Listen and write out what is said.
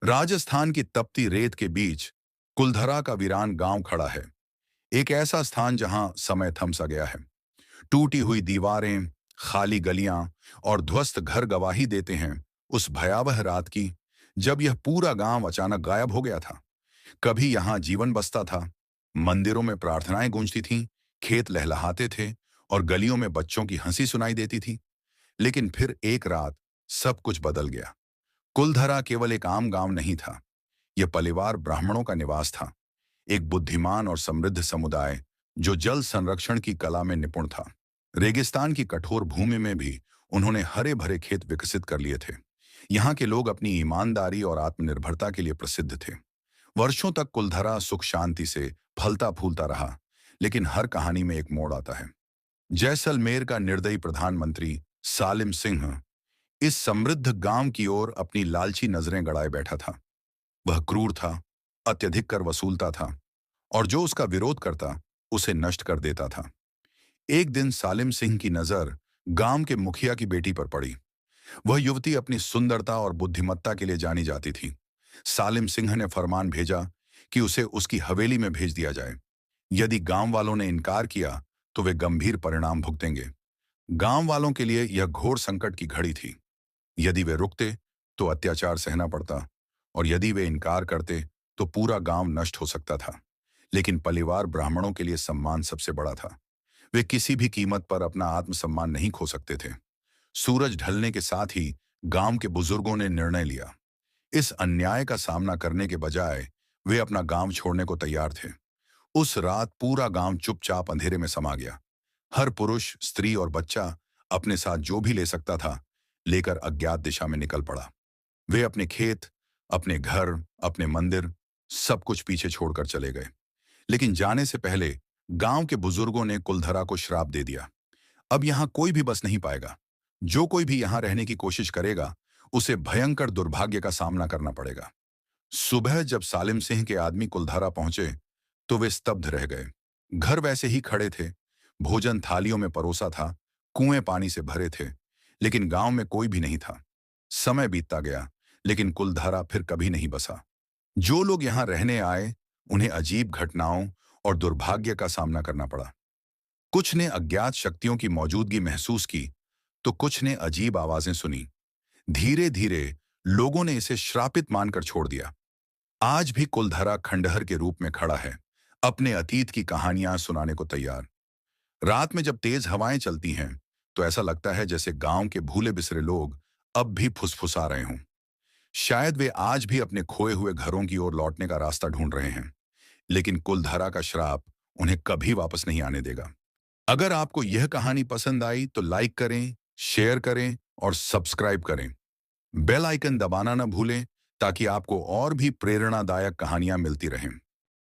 राजस्थान की तपती रेत के बीच कुलधरा का वीरान गांव खड़ा है। एक ऐसा स्थान जहां समय थम सा गया है। टूटी हुई दीवारें, खाली गलियां और ध्वस्त घर गवाही देते हैं उस भयावह रात की, जब यह पूरा गांव अचानक गायब हो गया था। कभी यहां जीवन बसता था, मंदिरों में प्रार्थनाएं गूंजती थीं, खेत लहलहाते थे और गलियों में बच्चों की हंसी सुनाई देती थी। लेकिन फिर एक रात सब कुछ बदल गया। कुलधरा केवल एक आम गांव नहीं था। यह परिवार ब्राह्मणों का निवास था, एक बुद्धिमान और समृद्ध समुदाय जो जल संरक्षण की कला में निपुण था। रेगिस्तान की कठोर भूमि में भी उन्होंने हरे भरे खेत विकसित कर लिए थे। यहाँ के लोग अपनी ईमानदारी और आत्मनिर्भरता के लिए प्रसिद्ध थे। वर्षों तक कुलधरा सुख शांति से फलता फूलता रहा, लेकिन हर कहानी में एक मोड़ आता है। जैसलमेर का निर्दयी प्रधानमंत्री सालिम सिंह इस समृद्ध गांव की ओर अपनी लालची नजरें गड़ाए बैठा था। वह क्रूर था, अत्यधिक कर वसूलता था और जो उसका विरोध करता उसे नष्ट कर देता था। एक दिन सालिम सिंह की नजर गांव के मुखिया की बेटी पर पड़ी। वह युवती अपनी सुंदरता और बुद्धिमत्ता के लिए जानी जाती थी। सालिम सिंह ने फरमान भेजा कि उसे उसकी हवेली में भेज दिया जाए। यदि गांव वालों ने इनकार किया तो वे गंभीर परिणाम भुगतेंगे। गांव वालों के लिए यह घोर संकट की घड़ी थी। यदि वे रुकते तो अत्याचार सहना पड़ता, और यदि वे इनकार करते तो पूरा गांव नष्ट हो सकता था। लेकिन परिवार ब्राह्मणों के लिए सम्मान सबसे बड़ा था। वे किसी भी कीमत पर अपना आत्मसम्मान नहीं खो सकते थे। सूरज ढलने के साथ ही गांव के बुजुर्गों ने निर्णय लिया। इस अन्याय का सामना करने के बजाय वे अपना गांव छोड़ने को तैयार थे। उस रात पूरा गांव चुपचाप अंधेरे में समा गया। हर पुरुष, स्त्री और बच्चा अपने साथ जो भी ले सकता था लेकर अज्ञात दिशा में निकल पड़ा। वे अपने खेत, अपने घर, अपने मंदिर, सब कुछ पीछे छोड़कर चले गए। लेकिन जाने से पहले गांव के बुजुर्गों ने कुलधरा को श्राप दे दिया। अब यहां कोई भी बस नहीं पाएगा। जो कोई भी यहां रहने की कोशिश करेगा उसे भयंकर दुर्भाग्य का सामना करना पड़ेगा। सुबह जब सालिम सिंह के आदमी कुलधरा पहुंचे तो वे स्तब्ध रह गए। घर वैसे ही खड़े थे, भोजन थालियों में परोसा था, कुएं पानी से भरे थे, लेकिन गांव में कोई भी नहीं था। समय बीतता गया, लेकिन कुलधारा फिर कभी नहीं बसा। जो लोग यहां रहने आए उन्हें अजीब घटनाओं और दुर्भाग्य का सामना करना पड़ा। कुछ ने अज्ञात शक्तियों की मौजूदगी महसूस की, तो कुछ ने अजीब आवाजें सुनी। धीरे धीरे लोगों ने इसे श्रापित मानकर छोड़ दिया। आज भी कुलधरा खंडहर के रूप में खड़ा है, अपने अतीत की कहानियां सुनाने को तैयार। रात में जब तेज हवाएं चलती हैं तो ऐसा लगता है जैसे गांव के भूले बिसरे लोग अब भी फुसफुसा रहे हों। शायद वे आज भी अपने खोए हुए घरों की ओर लौटने का रास्ता ढूंढ रहे हैं, लेकिन कुलधरा का श्राप उन्हें कभी वापस नहीं आने देगा। अगर आपको यह कहानी पसंद आई तो लाइक करें, शेयर करें और सब्सक्राइब करें। बेल आइकन दबाना न भूलें ताकि आपको और भी प्रेरणादायक कहानियां मिलती रहें।